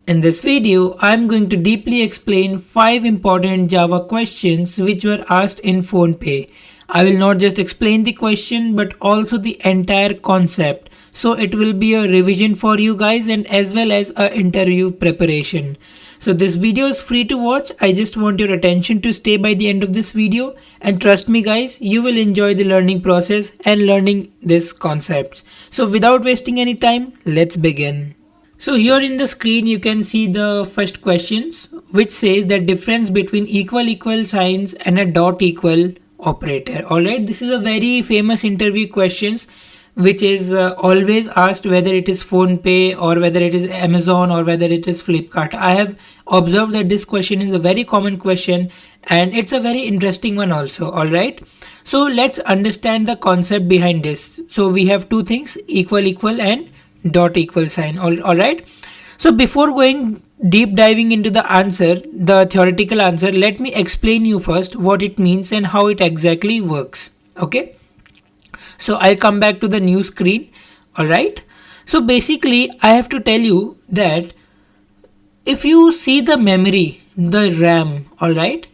In this video, I am going to deeply explain 5 important Java questions which were asked in PhonePe. I will not just explain the question but also the entire concept. So it will be a revision for you guys and as well as a interview preparation. So this video is free to watch. I just want your attention to stay by the end of this video, and trust me guys, you will enjoy the learning process and learning these concepts. So without wasting any time, let's begin. So here in the screen you can see the first questions which says the difference between equal signs and a dot equal operator. Alright, this is a very famous interview questions which is always asked, whether it is PhonePe or whether it is Amazon or whether it is Flipkart. I have observed that this question is a very common question and it's a very interesting one also. Alright, so let's understand the concept behind this. So we have two things, equal and dot equal sign. Alright, so before going deep diving into the answer, the theoretical answer, let me explain you first what it means and how it exactly works. Okay, so I'll come back to the new screen. Alright, so basically I have to tell you that if you see the memory, the RAM, alright,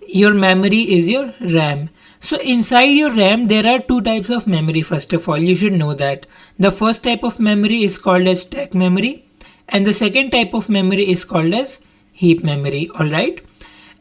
your memory is your RAM. So inside your RAM there are two types of memory. First of all, you should know that the first type of memory is called as stack memory and the second type of memory is called as heap memory. Alright,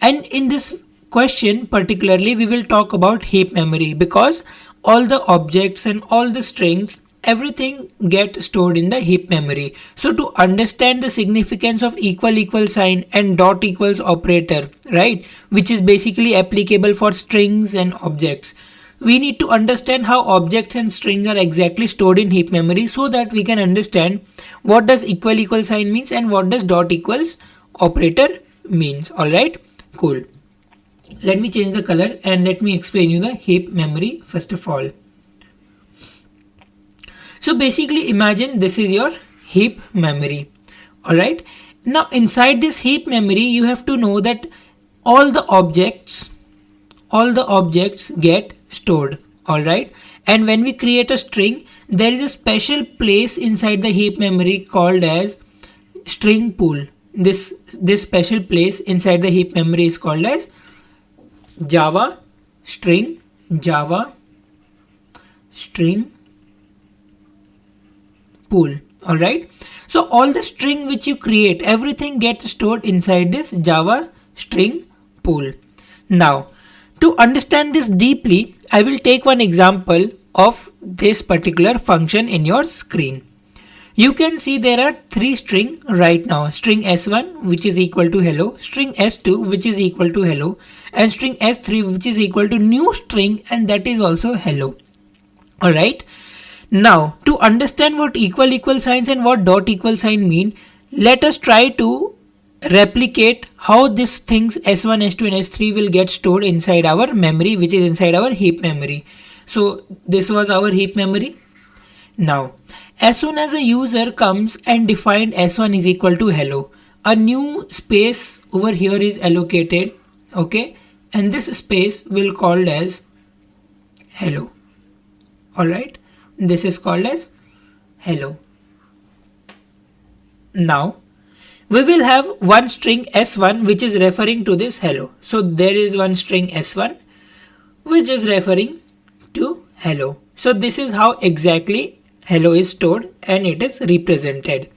and in this question particularly we will talk about heap memory because all the objects and all the strings, everything get stored in the heap memory. So to understand the significance of equal sign and dot equals operator, right, which is basically applicable for strings and objects, we need to understand how objects and strings are exactly stored in heap memory so that we can understand what does equal sign means and what does dot equals operator means. Alright, cool. Let me change the color and let me explain you the heap memory first of all. So basically imagine this is your heap memory. Alright, now inside this heap memory you have to know that all the objects get stored. Alright, and when we create a string, there is a special place inside the heap memory called as string pool. This special place inside the heap memory is called as Java string pool. Alright, so all the string which you create, everything gets stored inside this Java string pool. Now to understand this deeply, I will take one example of this particular function in your screen. You can see there are three strings right now. String S1 which is equal to hello, string S2 which is equal to hello, and string S3 which is equal to new string and that is also hello. Alright, now to understand what equal signs and what dot equal sign mean, let us try to replicate how these things S1, S2 and S3 will get stored inside our memory, which is inside our heap memory. So this was our heap memory. Now as soon as a user comes and defined S1 is equal to hello, a new space over here is allocated. Okay, and this space will called as hello. Alright, this is called as hello. Now we will have one string S1 which is referring to this hello. So there is one string S1 which is referring to hello. So this is how exactly hello is stored and it is represented.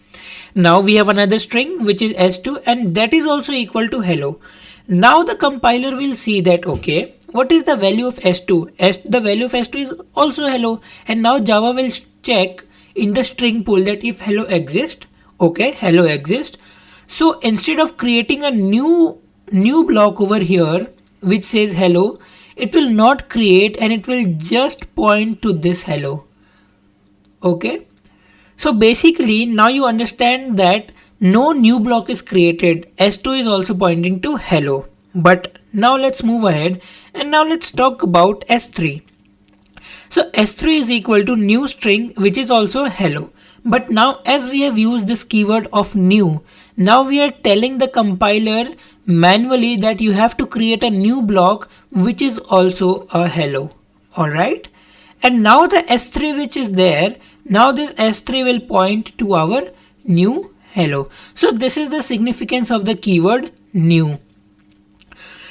Now we have another string which is S2 and that is also equal to hello. Now the compiler will see that, okay, what is the value of S2? The value of S2 is also hello, and now Java will check in the string pool that if hello exists, okay, hello exists. So instead of creating a new block over here which says hello, it will not create and it will just point to this hello. Okay, so basically now you understand that no new block is created. S2 is also pointing to hello. But now let's move ahead and now let's talk about S3. So S3 is equal to new string which is also hello. But now as we have used this keyword of new, now we are telling the compiler manually that you have to create a new block which is also a hello. Alright, and now the S3 which is there, now this S3 will point to our new hello. So this is the significance of the keyword new.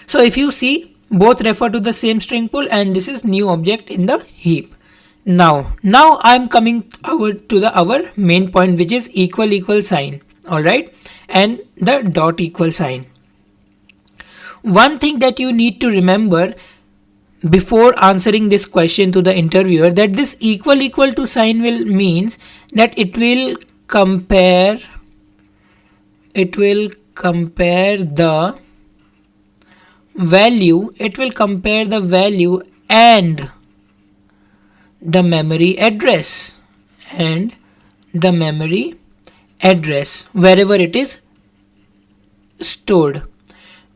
So if you see, both refer to the same string pool and this is new object in the heap. Now I'm coming over to our main point, which is equal sign. Alright, and the dot equal sign. One thing that you need to remember before answering this question to the interviewer, that this equal to sign will means that it will compare the value, and the memory address wherever it is stored.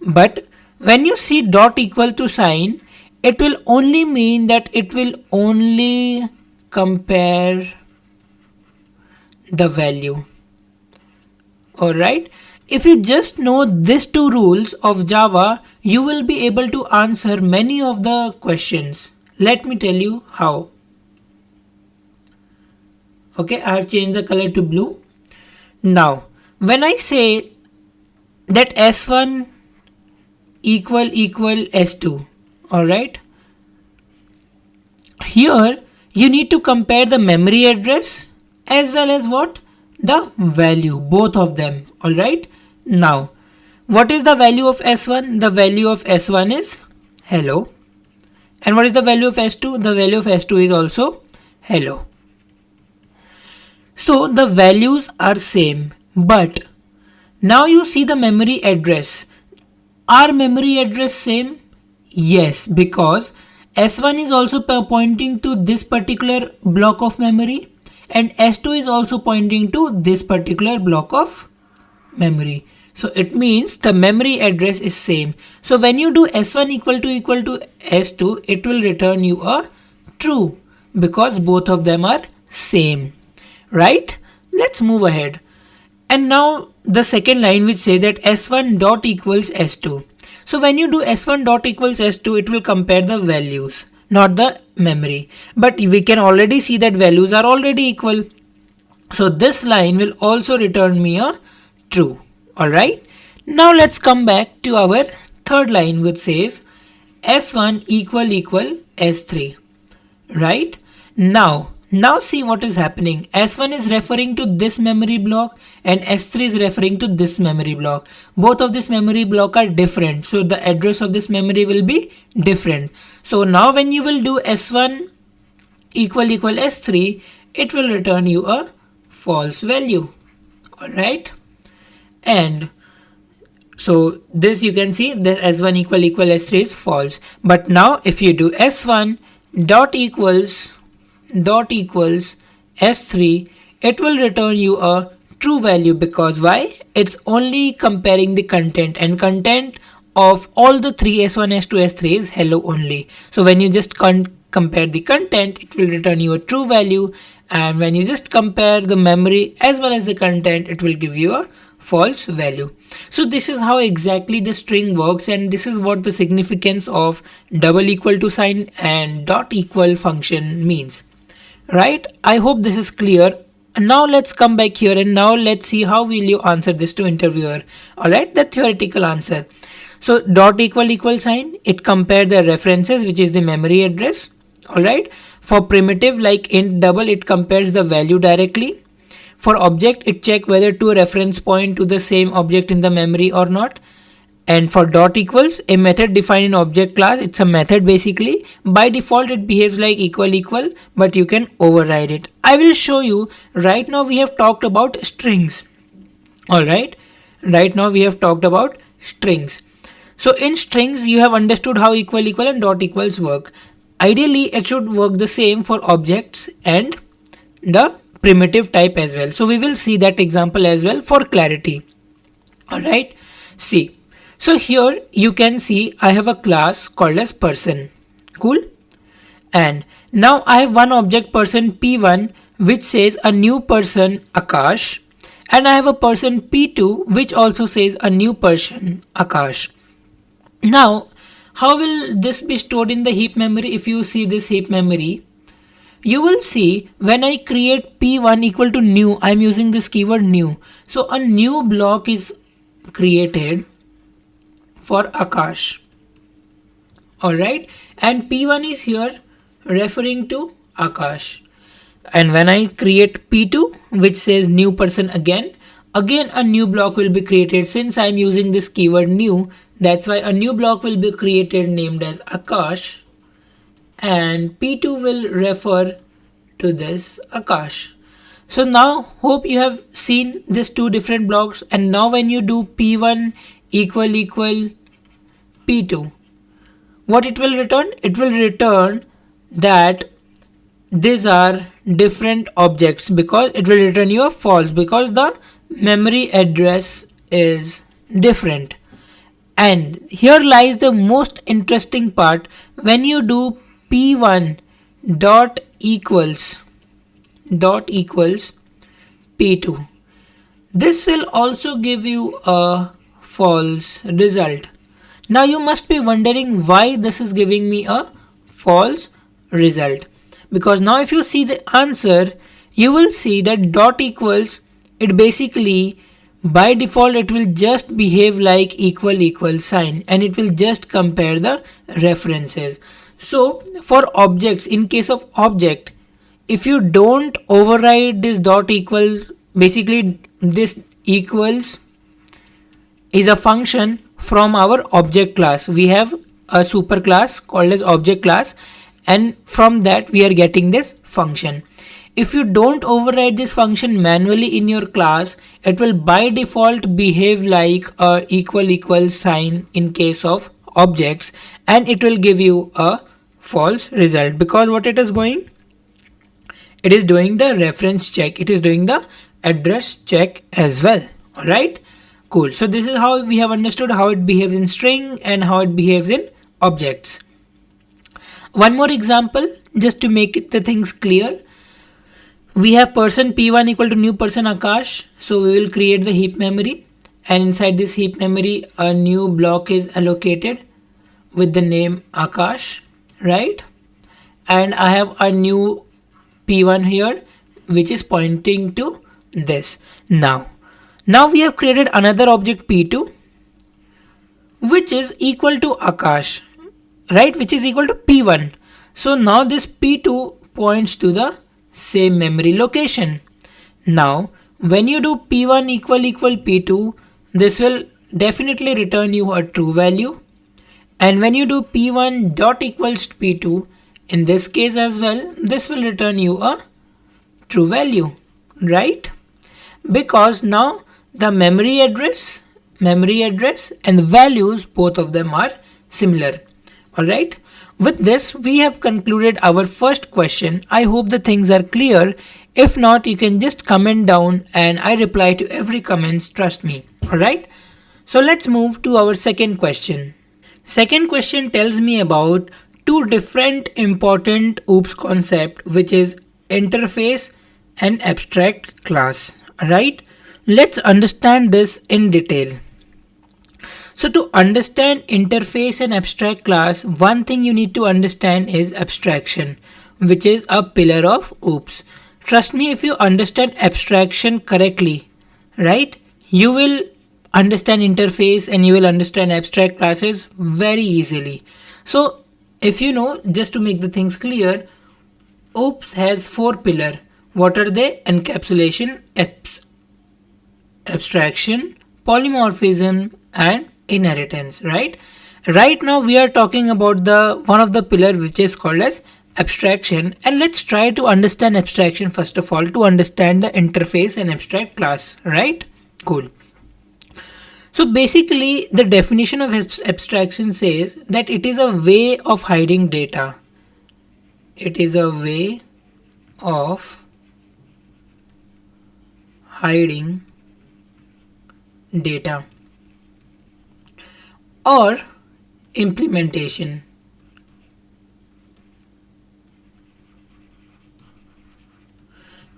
But when you see dot equal to sign, it will only mean that it will only compare the value. Alright, if you just know these two rules of Java, you will be able to answer many of the questions. Let me tell you how. Okay, I have changed the color to blue. Now, when I say that S1 equal S2, alright, here you need to compare the memory address as well as what? The value, both of them. Alright, now what is the value of S1? The value of S1 is hello. And what is the value of S2? The value of S2 is also hello. So the values are same, but now you see the memory address. Are memory address same? Yes, because S1 is also pointing to this particular block of memory and S2 is also pointing to this particular block of memory. So it means the memory address is same. So when you do S1 equal to S2, it will return you a true because both of them are same. Right? Let's move ahead. And now the second line which says that S1 dot equals S2. So when you do S1 dot equals S2, it will compare the values, not the memory. But we can already see that values are already equal. So this line will also return me a true. Alright. Now let's come back to our third line which says S1 equal S3. Right? Now see what is happening. S1 is referring to this memory block and S3 is referring to this memory block. Both of this memory block are different. So the address of this memory will be different. So now when you will do S1 equal S3, it will return you a false value. Alright. And so this you can see that S1 equal S3 is false. But now if you do S1 dot equals S3, it will return you a true value because why? It's only comparing the content and content of all the three S1, S2, S3 is hello only. So when you just compare the content, it will return you a true value, and when you just compare the memory as well as the content, it will give you a false value. So this is how exactly the string works, and this is what the significance of double equal to sign and dot equal function means. Right? I hope this is clear. Now let's come back here and now let's see how will you answer this to interviewer. Alright, the theoretical answer. So dot equal sign, it compare the references, which is the memory address. Alright, for primitive like int double, it compares the value directly. For object, it check whether two reference point to the same object in the memory or not. And for dot equals, a method defined in object class, it's a method basically. By default, it behaves like equal, but you can override it. I will show you. Right now we have talked about strings. Alright. Right now we have talked about strings. So in strings, you have understood how equal and dot equals work. Ideally, it should work the same for objects and the primitive type as well. So we will see that example as well for clarity. Alright. See. So here you can see I have a class called as person. Cool. And now I have one object person P1 which says a new person Akash, and I have a person P2 which also says a new person Akash. Now how will this be stored in the heap memory? If you see this heap memory, you will see when I create p1 equal to new, I'm using this keyword new. So a new block is created for Akash. Alright, and p1 is here referring to Akash. And when I create p2 which says new person again a new block will be created. Since I'm using this keyword new, that's why a new block will be created named as Akash, and p2 will refer to this Akash. So now hope you have seen these two different blocks, and now when you do p1 equal p2, what it will return? It will return that these are different objects, because it will return you a false because the memory address is different. And here lies the most interesting part. When you do p1 dot equals p2, this will also give you a false result. Now you must be wondering why this is giving me a false result, because now if you see the answer, you will see that dot equals, it basically by default it will just behave like equal sign, and it will just compare the references. So for objects, in case of object, if you don't override this dot equal, basically this equals is a function from our object class. We have a super class called as object class, and from that we are getting this function. If you don't override this function manually in your class, it will by default behave like a equal sign in case of objects, and it will give you a false result, because what it is going, it is doing the reference check, it is doing the address check as well. Alright, cool. So this is how we have understood how it behaves in string and how it behaves in objects. One more example just to make the things clear. We have person p1 equal to new person Akash. So we will create the heap memory, and inside this heap memory a new block is allocated with the name Akash, right? And I have a new p1 here which is pointing to this. Now we have created another object p2 which is equal to Akash, right, which is equal to p1. So now this p2 points to the same memory location. Now when you do p1 equal p2, this will definitely return you a true value, and when you do p1 dot equals p2, in this case as well, this will return you a true value, right? Because now the memory address and the values, both of them are similar. Alright, with this we have concluded our first question. I hope the things are clear. If not, you can just comment down and I reply to every comments, trust me. Alright, so let's move to our second question. Second question tells me about two different important OOPS concept, which is interface and abstract class. Right, let's understand this in detail. So to understand interface and abstract class, one thing you need to understand is abstraction, which is a pillar of OOPS. Trust me, if you understand abstraction correctly, right, you will understand interface and you will understand abstract classes very easily. So if you know, just to make the things clear, OOPS has four pillars. What are they? Encapsulation, abstraction, polymorphism, and inheritance. Right now we are talking about the one of the pillar which is called as abstraction, and let's try to understand abstraction first of all to understand the interface and abstract class. Right, cool. So basically the definition of abstraction says that it is a way of hiding data. It is a way of hiding data or implementation.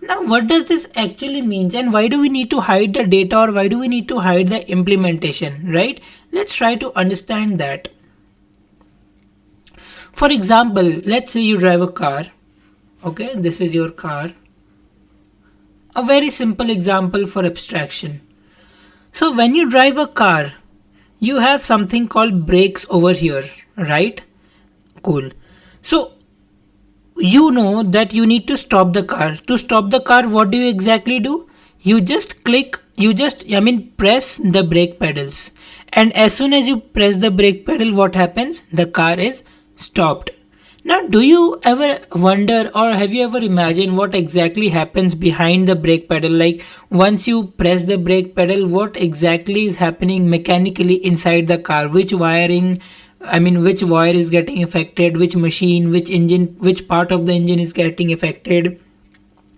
Now what does this actually mean, and why do we need to hide the data, or why do we need to hide the implementation, right? Let's try to understand that. For example, let's say you drive a car, Okay, this is your car. A very simple example for abstraction. So when you drive a car, you have something called brakes over here, right? Cool. So you know that you need to stop the car. To stop the car, what do you exactly do? You just press the brake pedals. And as soon as you press the brake pedal, what happens? The car is stopped. Now, do you ever wonder or have you ever imagined what exactly happens behind the brake pedal? Like once you press the brake pedal, what exactly is happening mechanically inside the car? Which wire is getting affected, which machine, which engine, which part of the engine is getting affected,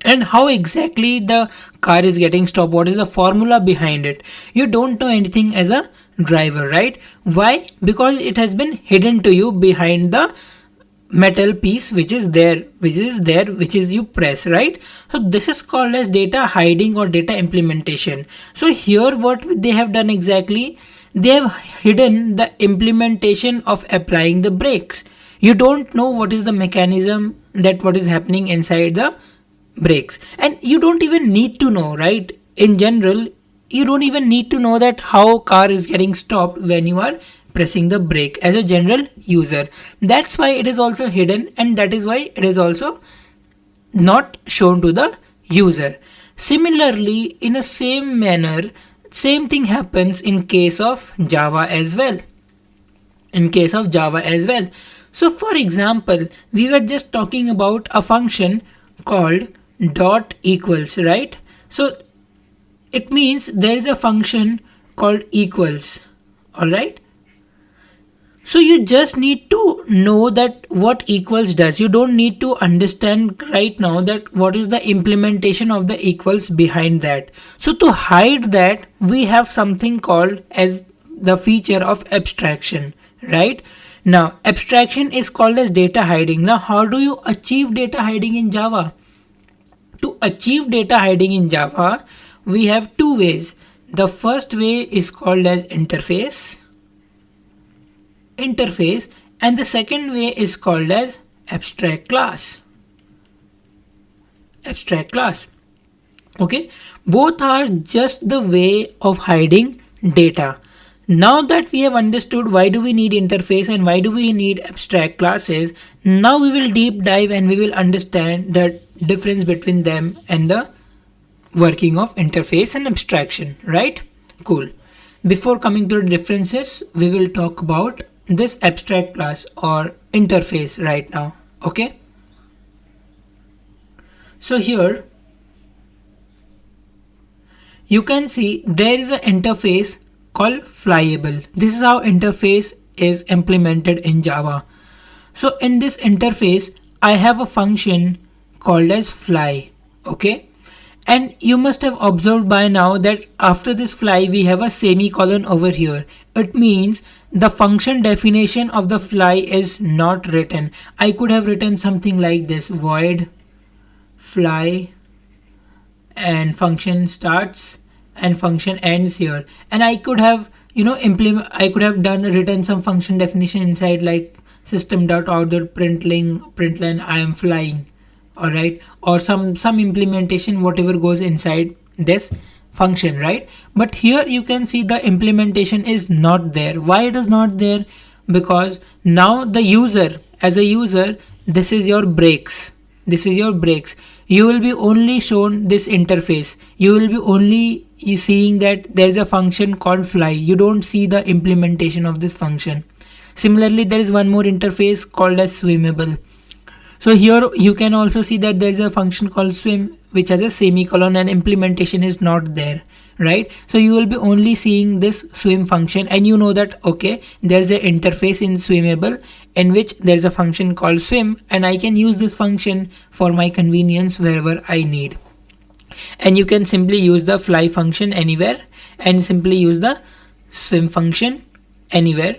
and how exactly the car is getting stopped? What is the formula behind it? You don't know anything as a driver, right? Why? Because it has been hidden to you behind the metal piece which is you press, right? So this is called as data hiding or data implementation. So here what they have done exactly, they have hidden the implementation of applying the brakes. You don't know what is the mechanism, that what is happening inside the brakes, and you don't even need to know, right? In general, you don't even need to know that how car is getting stopped when you are pressing the brake as a general user. That's why it is also hidden, and that is why it is also not shown to the user. Similarly, in a same manner, same thing happens in case of Java as well. So for example, we were just talking about a function called dot equals, right? So it means there is a function called equals. All right. So you just need to know that what equals does. You don't need to understand right now that what is the implementation of the equals behind that. So to hide that, we have something called as the feature of abstraction, right? Now abstraction is called as data hiding. Now how do you achieve data hiding in Java? To achieve data hiding in Java, we have two ways. The first way is called as interface, and the second way is called as abstract class. Okay, both are just the way of hiding data. Now that we have understood why do we need interface and why do we need abstract classes, now we will deep dive and we will understand the difference between them and the working of interface and abstraction, right? Cool. Before coming to the differences, we will talk about this abstract class or interface right now. Okay, so here you can see there is an interface called flyable. This is how interface is implemented in Java. So in this interface, I have a function called as fly. Okay, and you must have observed by now that after this fly we have a semicolon over here. It means the function definition of the fly is not written. I could have written something like this: void fly, and function starts and function ends here, and I could have written some function definition inside like system.out.println I am flying. All right, or some implementation, whatever goes inside this function, right? But here you can see the implementation is not there. Why it is not there? Because now the user, as a user, this is your brakes. You will be only shown this interface. You will be only seeing that there is a function called fly. You don't see the implementation of this function. Similarly, there is one more interface called as swimmable. So here you can also see that there is a function called swim which has a semicolon and implementation is not there, right? So you will be only seeing this swim function, and you know that okay, there is an interface in swimmable in which there is a function called swim, and I can use this function for my convenience wherever I need. And you can simply use the fly function anywhere and simply use the swim function anywhere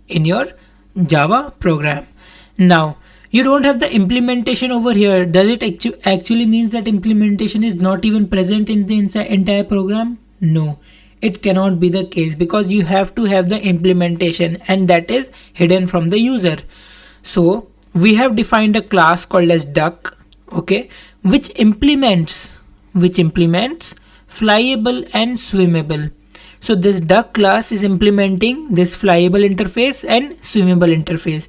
in your Java program. Now you don't have the implementation over here. Does it actually means that implementation is not even present in the entire program? No, it cannot be the case, because you have to have the implementation and that is hidden from the user. So we have defined a class called as duck. okay, which implements flyable and swimmable. So this duck class is implementing this flyable interface and swimmable interface.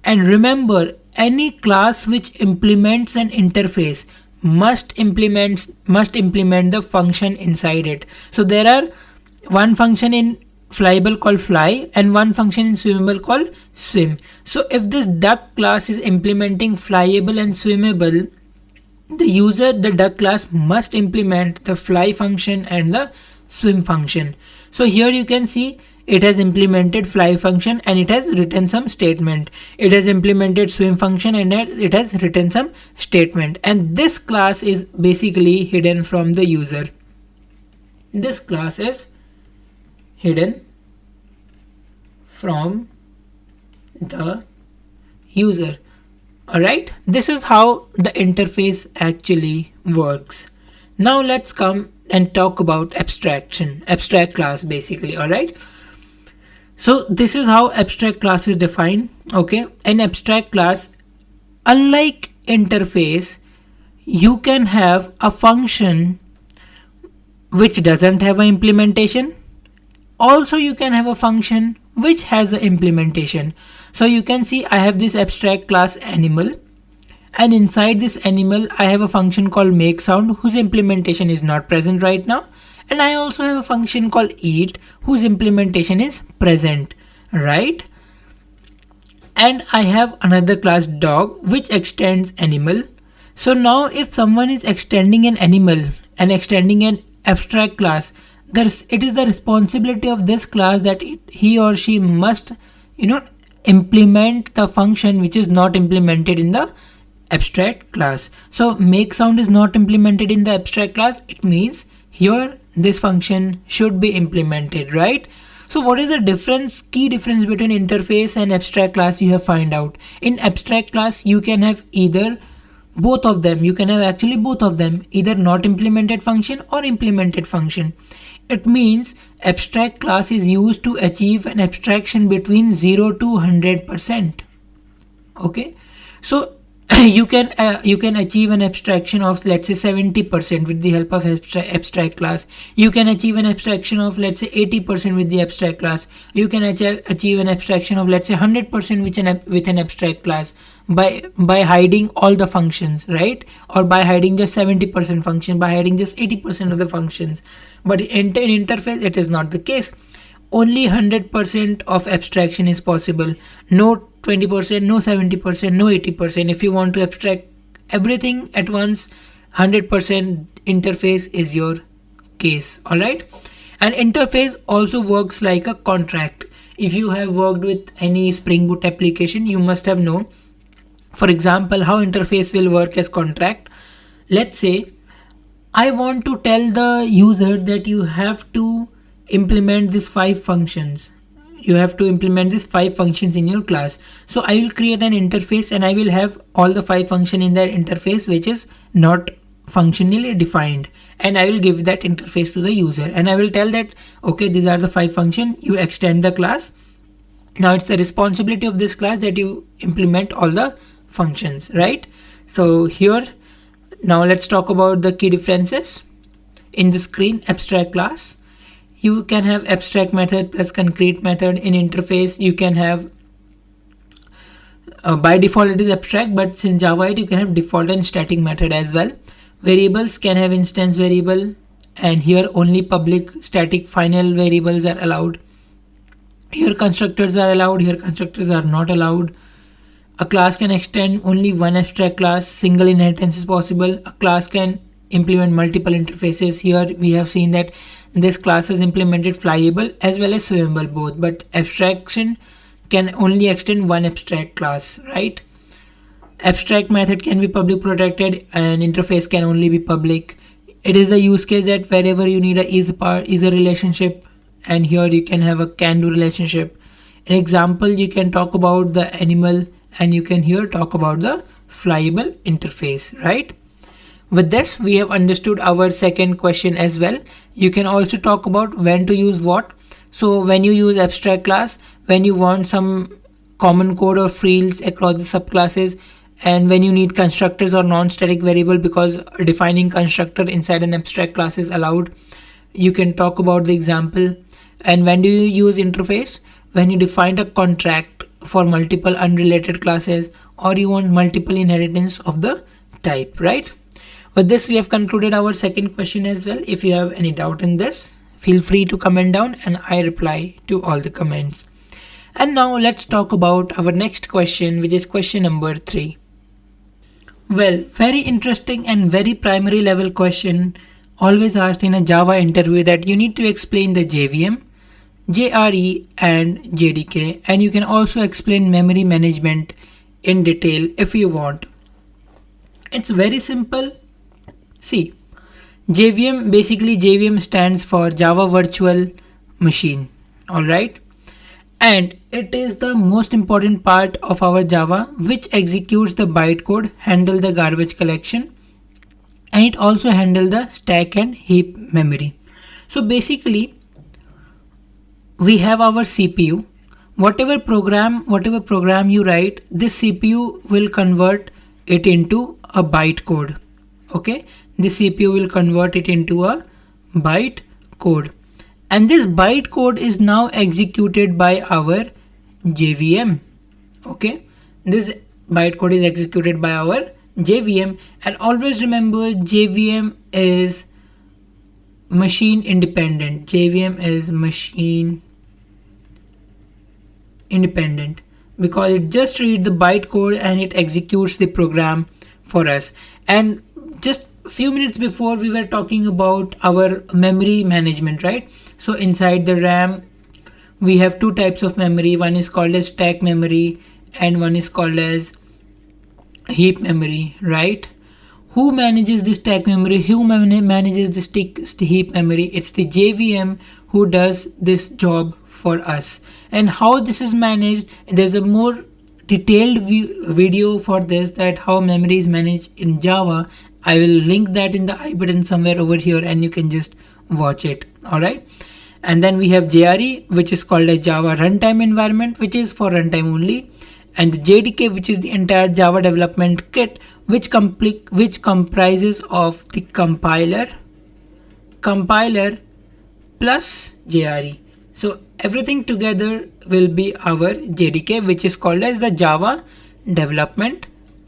And remember, any class which implements an interface must implement the function inside it. So there are one function in flyable called fly and one function in swimmable called swim. So if this duck class is implementing flyable and swimmable, the duck class must implement the fly function and the swim function. So here you can see it has implemented fly function and it has written some statement. It has implemented swim function and it has written some statement. And this class is basically hidden from the user. This class is hidden from the user. Alright, this is how the interface actually works. Now let's come and talk about abstract class basically. Alright, so this is how abstract class is defined. Okay, an abstract class, unlike interface, you can have a function which doesn't have an implementation. Also you can have a function which has an implementation. So you can see I have this abstract class animal, and inside this animal I have a function called make sound whose implementation is not present right now, and I also have a function called eat whose implementation is present, right? And I have another class dog which extends animal. So now if someone is extending an animal and extending an abstract class, it is the responsibility of this class that he or she must implement the function which is not implemented in the abstract class. So make sound is not implemented in the abstract class. It means here this function should be implemented, right? So what is the key difference between interface and abstract class? You have find out. In abstract class you can have either both of them. You can have actually both of them, either not implemented function or implemented function. It means abstract class is used to achieve an abstraction between 0 to 100%. Okay, so you can achieve an abstraction of, let's say, 70% with the help of abstract class. You can achieve an abstraction of, let's say, 80% with the abstract class. You can achieve an abstraction of, let's say, 100% with an abstract class by hiding all the functions, right? Or by hiding just 70% function, by hiding just 80% of the functions. But in interface it is not the case. Only 100% of abstraction is possible. No 20%, no 70%, no 80%. If you want to abstract everything at once, 100% interface is your case. Alright, and interface also works like a contract. If you have worked with any Spring Boot application, you must have known, for example, how interface will work as contract. Let's say I want to tell the user that you have to implement these 5 functions. You have to implement these 5 functions in your class. So I will create an interface and I will have all the 5 functions in that interface which is not functionally defined, and I will give that interface to the user and I will tell that, okay, these are the 5 functions, you extend the class. Now it's the responsibility of this class that you implement all the functions, right? So here, now let's talk about the key differences. In the screen, abstract class, you can have abstract method plus concrete method. In interface you can have by default it is abstract, but since Java 8 you can have default and static method as well. Variables can have instance variable, and here only public, static, final variables are allowed. Here constructors are allowed, here constructors are not allowed. A class can extend only one abstract class, single inheritance is possible. A class can implement multiple interfaces. Here we have seen that this class has implemented flyable as well as swimmable both, but abstraction can only extend one abstract class, right? Abstract method can be public protected and interface can only be public. It is a use case that wherever you need a is a relationship, and here you can have a can do relationship. An example, you can talk about the animal and you can here talk about the flyable interface, right? With this we have understood our second question as well. You can also talk about when to use what. So when you use abstract class, when you want some common code or fields across the subclasses, and when you need constructors or non-static variable, because defining constructor inside an abstract class is allowed, you can talk about the example. And when do you use interface? When you define a contract for multiple unrelated classes, or you want multiple inheritance of the type, right? With this, we have concluded our second question as well. If you have any doubt in this, feel free to comment down and I reply to all the comments. And now let's talk about our next question, which is question number 3. Well, very interesting and very primary level question, always asked in a Java interview, that you need to explain the JVM, JRE and JDK, and you can also explain memory management in detail if you want. It's very simple. See, JVM, basically JVM stands for Java Virtual Machine, alright? And it is the most important part of our Java, which executes the bytecode, handle the garbage collection, and it also handle the stack and heap memory. So basically, we have our CPU. Whatever program you write, this CPU will convert it into a bytecode. Okay, the CPU will convert it into a byte code, and this byte code is now executed by our JVM. Okay, this byte code is executed by our JVM, and always remember, JVM is machine independent. JVM is machine independent because it just reads the byte code and it executes the program for us. And just a few minutes before, we were talking about our memory management, right? So inside the RAM, we have two types of memory. One is called as stack memory and one is called as heap memory, right? Who manages the stack memory? Who manages the heap memory? It's the JVM who does this job for us. And how this is managed, there's a more detailed video for this, that how memory is managed in Java. I will link that in the I button somewhere over here and you can just watch it. Alright. And then we have JRE, which is called as Java Runtime Environment, which is for runtime only. And the JDK, which is the entire Java development kit, which comprises of the compiler plus JRE. So everything together will be our JDK, which is called as the Java development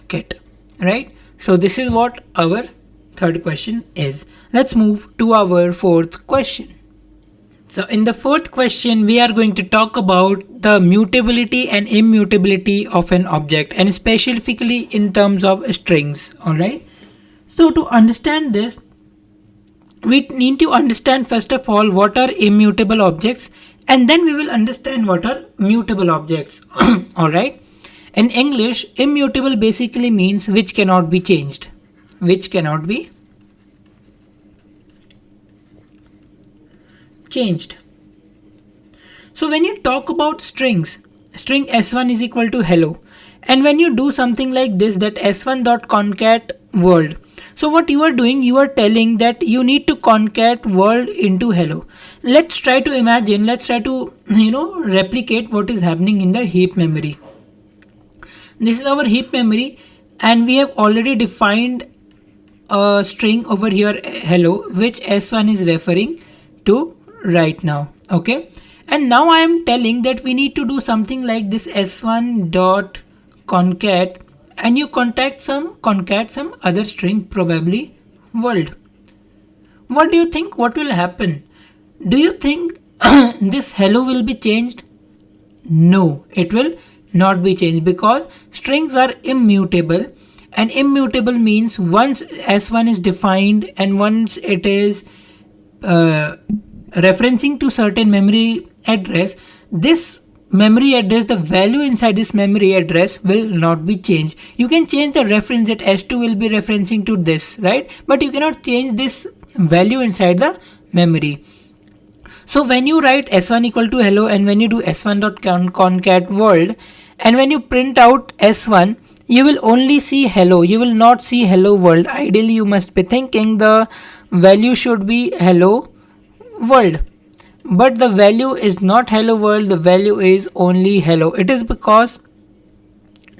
kit, right? So this is what our third question is. Let's move to our fourth question. So in the fourth question, we are going to talk about the mutability and immutability of an object, and specifically in terms of strings. Alright. So to understand this, we need to understand first of all what are immutable objects, and then we will understand what are mutable objects. Alright. In English, immutable basically means which cannot be changed. Which cannot be changed. So when you talk about strings, string s1 is equal to hello, and when you do something like this, that s1.concat world, so what you are doing, you are telling that you need to concat world into hello. Let's try to imagine, let's try to replicate what is happening in the heap memory. This is our heap memory, and we have already defined a string over here, hello, which s1 is referring to right now. Okay, and now I am telling that we need to do something like this, s1 dot concat, and you concat some other string, probably world. What do you think? What will happen? Do you think this hello will be changed? No, it will not be changed, because strings are immutable, and immutable means once s1 is defined and once it is referencing to certain memory address, this memory address, the value inside this memory address will not be changed. You can change the reference, that s2 will be referencing to this, right? But you cannot change this value inside the memory. So when you write s1 equal to hello, and when you do s1.concat world, and when you print out s1, you will only see hello, you will not see hello world. Ideally you must be thinking the value should be hello world, but the value is not hello world, the value is only hello. It is because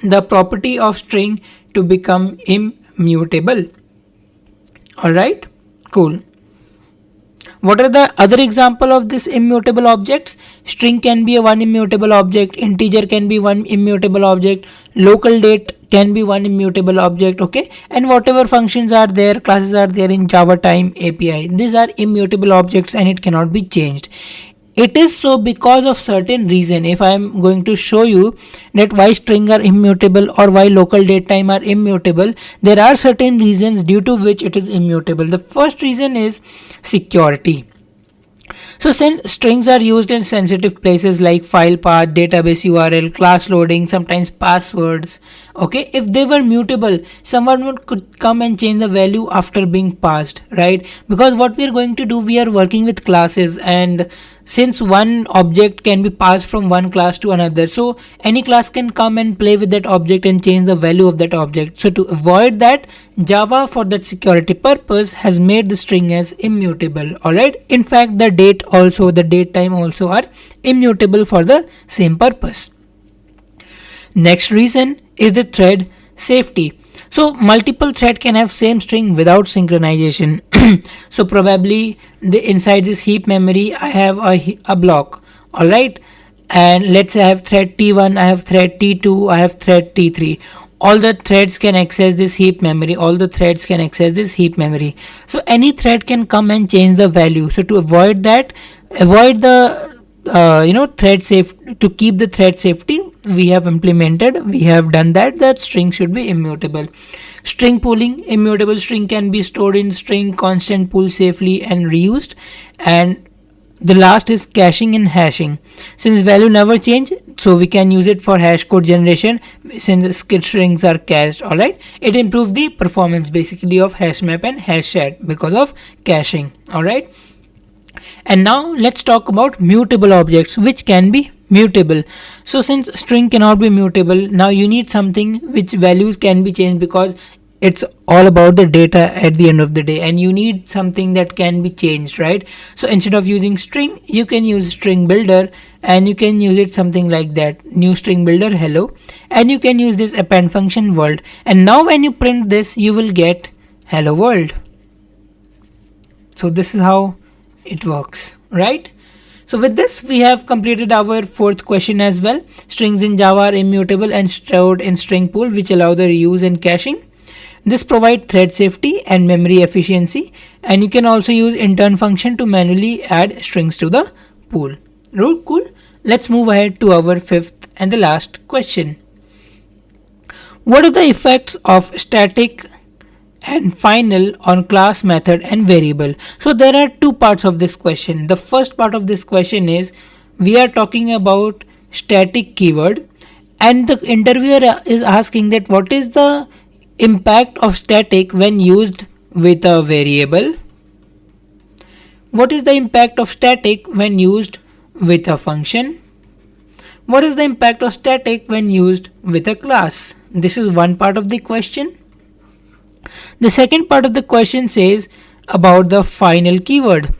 the property of string to become immutable. Alright, cool. What are the other example of this immutable objects? String can be a one immutable object, integer can be one immutable object, local date can be one immutable object, okay? And whatever functions are there, classes are there in Java Time API, these are immutable objects and it cannot be changed. It is so because of certain reason. If I am going to show you that why string are immutable or why local date time are immutable, there are certain reasons due to which it is immutable. The first reason is security. So since strings are used in sensitive places like file path, database URL, class loading, sometimes passwords, okay, if they were mutable, someone could come and change the value after being passed, right? Because what we are going to do, we are working with classes, and since one object can be passed from one class to another, so any class can come and play with that object and change the value of that object. So to avoid that, Java, for that security purpose, has made the string as immutable. Alright, in fact the date also, the date time also are immutable for the same purpose. Next reason is the thread safety. So multiple thread can have same string without synchronization. So probably inside this heap memory I have a block, alright, and let's say I have thread T1, I have thread T2, I have thread T3. All the threads can access this heap memory, all the threads can access this heap memory. So any thread can come and change the value. So to avoid that, avoid the thread safe, to keep the thread safety, we have done that string should be immutable. String pooling, immutable string can be stored in string constant pool safely and reused. And the last is caching and hashing. Since value never change, so we can use it for hash code generation since strings are cached. Alright, it improves the performance basically of hash map and hash chat because of caching. Alright, and now let's talk about mutable objects which can be mutable. So since string cannot be mutable, now you need something which values can be changed, because it's all about the data at the end of the day, and you need something that can be changed, right? So instead of using string, you can use string builder, and you can use it something like that, new string builder hello, and you can use this append function world, and now when you print this you will get hello world. So this is how it works, right? So with this we have completed our fourth question as well. Strings in Java are immutable and stored in string pool, which allow the reuse and caching. This provides thread safety and memory efficiency, and you can also use intern function to manually add strings to the pool. Cool. Let's move ahead to our fifth and the last question. What are the effects of static and final on class, method and variable? So there are two parts of this question. The first part of this question is we are talking about static keyword, and the interviewer is asking that what is the impact of static when used with a variable? What is the impact of static when used with a function? What is the impact of static when used with a class? This is one part of the question. The second part of the question says about the final keyword.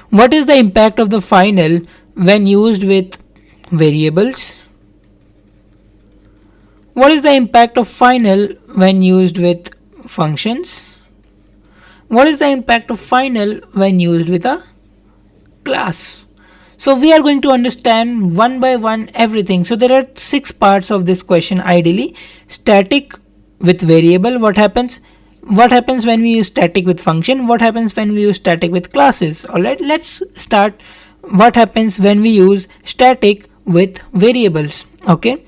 What is the impact of the final when used with variables? What is the impact of final when used with functions? What is the impact of final when used with a class? So we are going to understand one by one everything. So there are 6 parts of this question ideally. Static with variable, what happens when we use static with function, what happens when we use static with classes. Alright, let's start what happens when we use static with variables. Okay,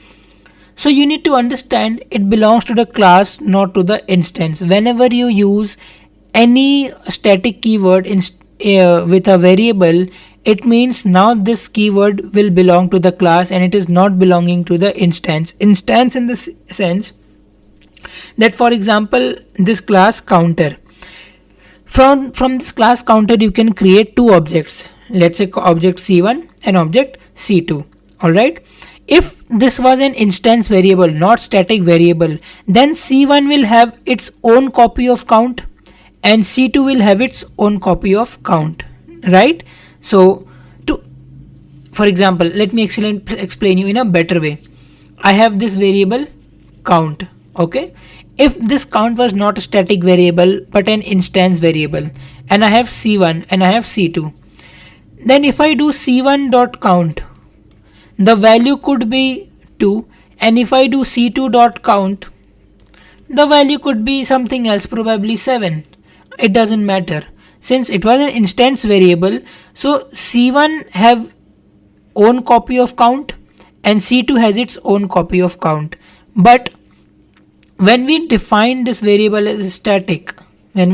so you need to understand it belongs to the class, not to the instance. Whenever you use any static keyword with a variable, it means now this keyword will belong to the class and it is not belonging to the instance. Instance in the sense that, for example, this class counter. From this class counter you can create 2 objects. Let's say object C1 and object C2. Alright. If this was an instance variable, not static variable, then C1 will have its own copy of count and C2 will have its own copy of count, right? So for example, let me explain you in a better way. I have this variable count, Okay, if this count was not a static variable but an instance variable, and I have c1 and I have c2, then if I do c1 dot count, the value could be 2, and if I do c2 dot count, the value could be something else, probably 7. It doesn't matter, since it was an instance variable. So c1 have own copy of count and c2 has its own copy of count. But when we define this variable as static, what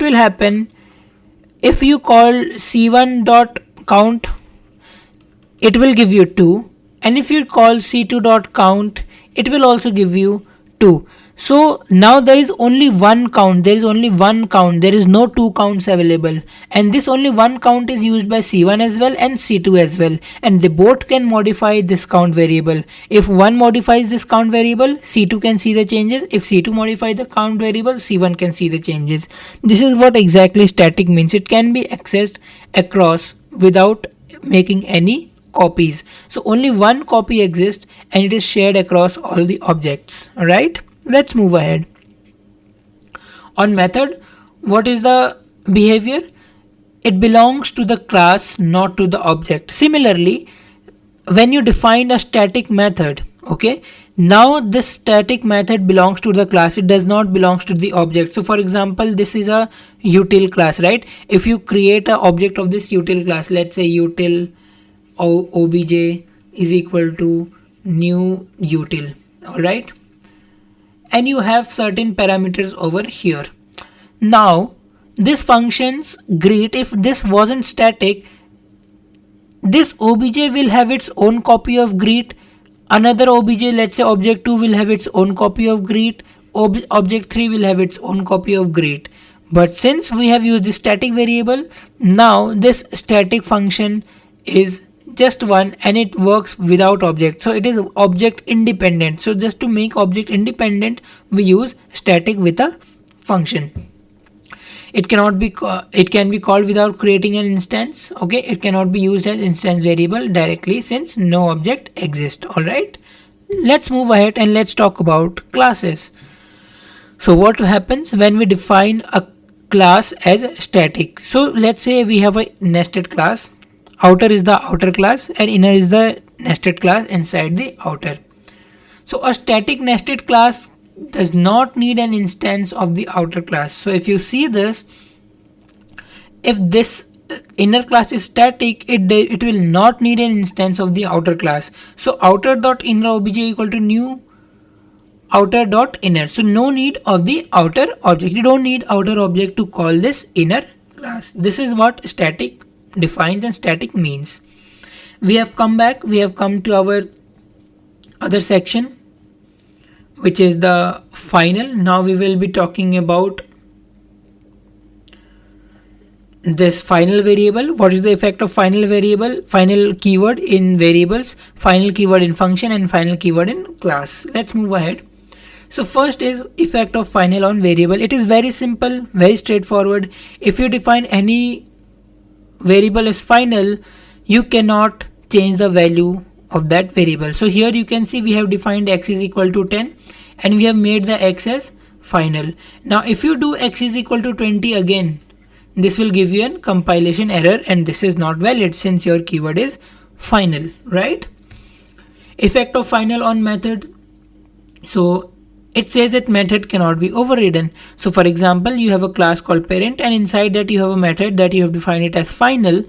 will happen? If you call c1 dot count, it will give you 2, and if you call c2 dot count, it will also give you 2. So now there is only one count, there is no two counts available, and this only one count is used by c1 as well and c2 as well, and they both can modify this count variable. If one modifies this count variable, c2 can see the changes. If c2 modify the count variable, c1 can see the changes. This is what exactly static means. It can be accessed across without making any copies. So only one copy exists and it is shared across all the objects. Alright, let's move ahead. On method, what is the behavior? It belongs to the class, not to the object. Similarly, when you define a static method, okay, now this static method belongs to the class, it does not belong to the object. So for example, this is a util class, right? If you create an object of this util class, let's say util obj is equal to new util, all right, and you have certain parameters over here. Now this function's greet, if this wasn't static, this obj will have its own copy of greet, another obj, let's say object 2, will have its own copy of greet, object 3 will have its own copy of greet. But since we have used the static variable, now this static function is just one and it works without object, so it is object independent. So just to make object independent, we use static with a function. It can be called without creating an instance. Okay, it cannot be used as instance variable directly since no object exists. All right, let's move ahead and let's talk about classes. So what happens when we define a class as static? So let's say we have a nested class. Outer is the outer class and inner is the nested class inside the outer. So a static nested class does not need an instance of the outer class. So if you see this, if this inner class is static, it will not need an instance of the outer class. So outer dot inner obj equal to new outer dot inner. So no need of the outer object. You don't need outer object to call this inner class. This is what static defines and static means. We have come to our other section, which is the final. Now we will be talking about this final variable. What is the effect of final variable, final keyword in variables, final keyword in function, and final keyword in class? Let's move ahead. So first is effect of final on variable. It is very simple, very straightforward. If you define any variable as final, you cannot change the value of that variable. So here you can see we have defined x is equal to 10 and we have made the x as final. Now if you do x is equal to 20 again, this will give you a compilation error and this is not valid since your keyword is final, right? Effect of final on method. So it says that method cannot be overridden. So for example, you have a class called parent and inside that you have a method that you have defined it as final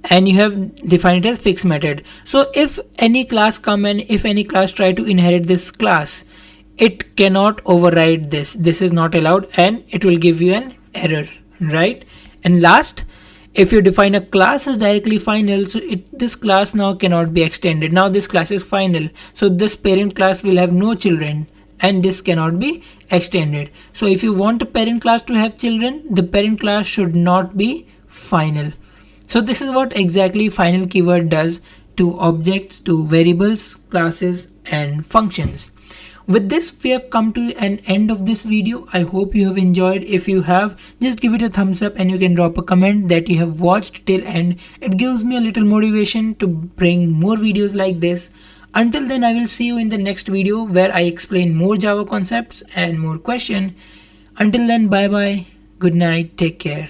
and you have defined it as fixed method. So if any class come and if any class try to inherit this class, it cannot override this. This is not allowed and it will give you an error, right? And last, if you define a class as directly final, so this class now cannot be extended. Now this class is final, so this parent class will have no children and this cannot be extended. So if you want a parent class to have children, the parent class should not be final. So this is what exactly final keyword does to objects, to variables, classes and functions. With this, we have come to an end of this video. I hope you have enjoyed. If you have, just give it a thumbs up and you can drop a comment that you have watched till end. It gives me a little motivation to bring more videos like this. Until then, I will see you in the next video where I explain more Java concepts and more questions. Until then, bye bye, good night, take care.